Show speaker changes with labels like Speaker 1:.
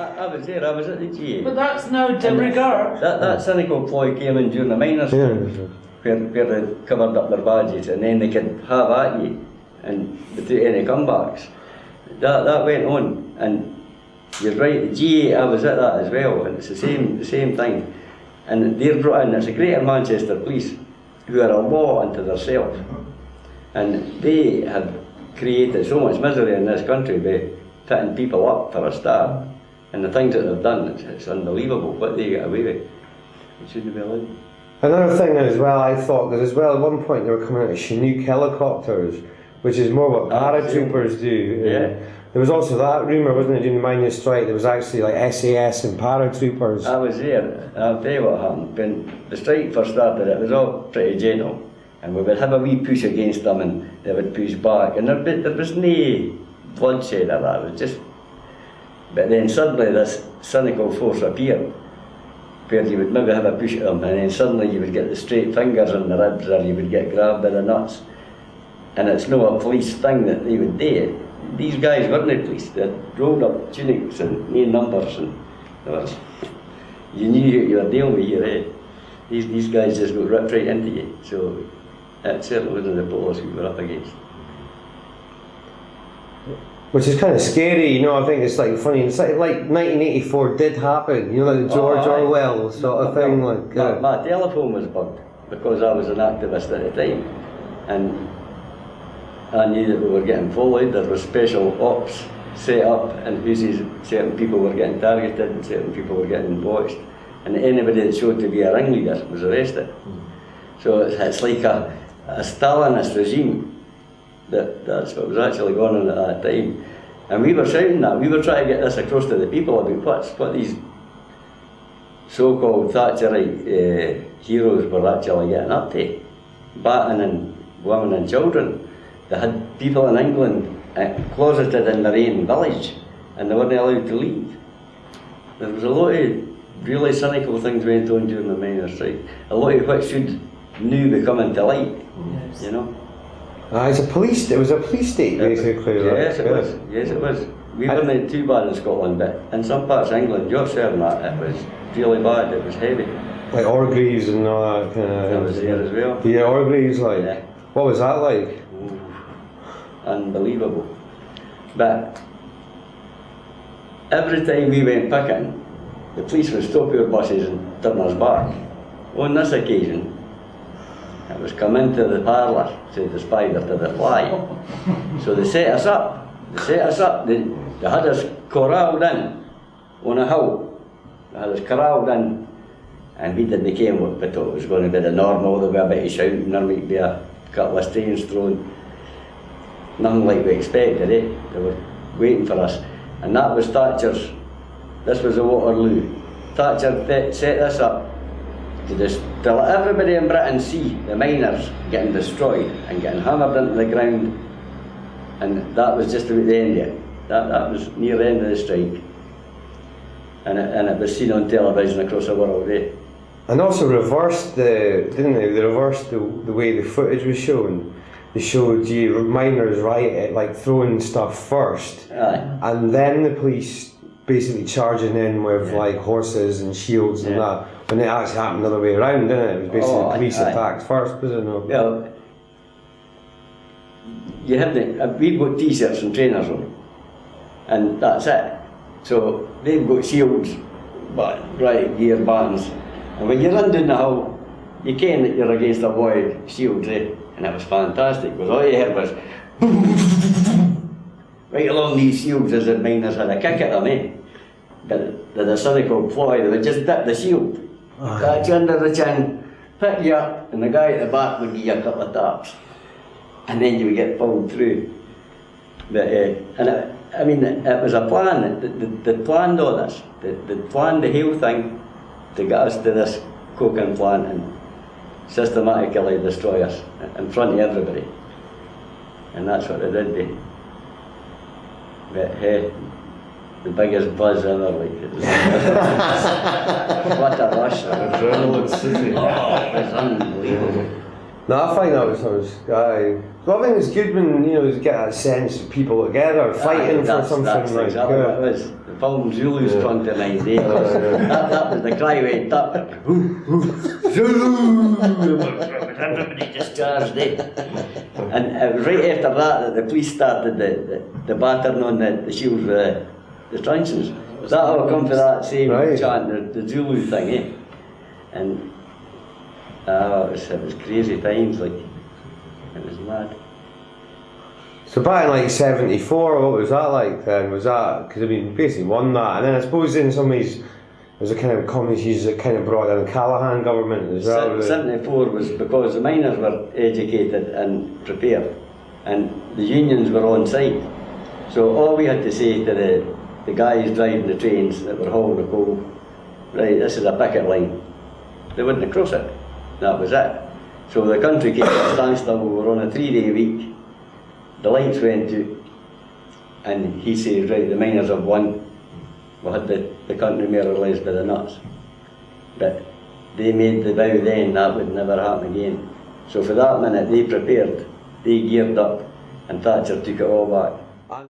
Speaker 1: I was there, I was at the GA.
Speaker 2: But that's no de rigueur.
Speaker 1: That cynical ploy came in during the miners' where they covered up their badges and then they could have at you and without any comebacks. That went on, and you're right, the GA, I was at that as well, and it's the same thing. And they're brought in, it's the Greater Manchester Police, who are a law unto themselves. And they have created so much misery in this country by putting people up for a start. And the things that they've done, it's unbelievable what they get away with. It shouldn't be allowed.
Speaker 3: Another thing as well, I thought that as well, at one point they were coming out of Chinook helicopters, which is more what paratroopers do.
Speaker 1: Yeah.
Speaker 3: There was also that rumour, wasn't it, during the miners' strike, there was actually like SAS and paratroopers.
Speaker 1: I was there, and I'll tell you what happened. When the strike first started, it was all pretty gentle, and we would have a wee push against them and they would push back, and there was no bloodshed or that, it was just... But then suddenly this cynical force appeared, where you would maybe have a push at them, and then suddenly you would get the straight fingers in the ribs, or you would get grabbed by the nuts. And it's no a police thing that they would do. These guys weren't police, they had rolled up tunics and no numbers, and you knew what you were dealing with your head. These guys just got ripped right into you, so it certainly wasn't the police we were up against.
Speaker 3: Which is kind of scary, you know. I think it's like funny. It's like 1984 did happen, you know, like the George Orwell sort of thing.
Speaker 1: My telephone was bugged because I was an activist at the time, and I knew that we were getting followed. There was special ops set up, and certain people were getting targeted and certain people were getting watched, and anybody that showed to be a ringleader was arrested. So it's like a Stalinist regime. That's what was actually going on at that time. And we were shouting that, we were trying to get this across to the people about what these so-called Thatcherite heroes were actually getting up to, battening women and children. They had people in England closeted in their own village, and they weren't allowed to leave. There was a lot of really cynical things went on during the miners' strike, a lot of which should now be coming to light, you know.
Speaker 3: It was a police state basically.
Speaker 1: Yes, it was. Yes, it was. We weren't too bad in Scotland, but in some parts of England, Yorkshire and that, it was really bad. It was heavy.
Speaker 3: Like Orgreaves and all that kind of.
Speaker 1: I was there as well.
Speaker 3: Yeah, Orgreaves, like.
Speaker 1: Yeah.
Speaker 3: What was that like?
Speaker 1: Ooh, unbelievable. But every time we went picketing, the police would stop our buses and turn us back. On this occasion, it was come into the parlour, said the spider to the fly. So they set us up. They had us corralled in on a hill. They had us corralled in, and we didn't care what we thought it was going to be the normal. There would be a bit of shouting, there might be a couple of stones thrown. Nothing like we expected, eh? They were waiting for us. And that was Thatcher's, this was the Waterloo. Thatcher set this up to let everybody in Britain see the miners getting destroyed and getting hammered into the ground, and that was just about the end of it. That was near the end of the strike, and it was seen on television across the world.
Speaker 3: And also reversed didn't they? They reversed the way the footage was shown. They showed you miners riot, like throwing stuff first, and then the police basically charging in with like horses and shields and that. When it actually happened the other way around, didn't it? It was basically the police attacked first, was it not?
Speaker 1: Well, you had we've got t-shirts and trainers on, and that's it. So they've got shields, riot gear, bands, and when you run down the hill, you ken that you're against a wall of shields, and it was fantastic, because all you heard was right along these shields as the miners had a kick at them, But the cynical ploy, they would just dip the shield, catch you under the chin, pick you up, and the guy at the back would give you a couple of taps, and then you would get pulled through. But it was a plan. They planned all this. They planned the whole thing to get us to this coking plant and systematically destroy us in front of everybody. And that's what they did. But the biggest buzz ever, like it was what a rush.
Speaker 4: Adrenaline city.
Speaker 1: It was unbelievable.
Speaker 3: No, I find that was aye. So I think it's good when you get that sense of people together fighting for something
Speaker 1: that's
Speaker 3: like
Speaker 1: exactly what it was. The film Zulu's front of mind, eh? That was the cry went up. Zulu! Everybody just charged, eh? And it was right after that the police started the battering on the shields with the truncheons. That all come for that same chant, the Zulu thing, eh? And it was crazy times, like, it was mad.
Speaker 3: So back in like 74, what was that like then? Was that, because I mean, basically won that, and then I suppose in some ways there's a kind of communities that kind of brought in the Callaghan government as well.
Speaker 1: 74 was because the miners were educated and prepared, and the unions were on site. So all we had to say to the guys driving the trains that were hauling the coal, right, this is a picket line. They wouldn't cross it. That was it. So the country came to a standstill. We were on a 3-day week. The lights went out, and he says, right, the miners have won. We had the country more or less by the nuts. But they made the vow then that would never happen again. So for that minute they prepared, they geared up, and Thatcher took it all back.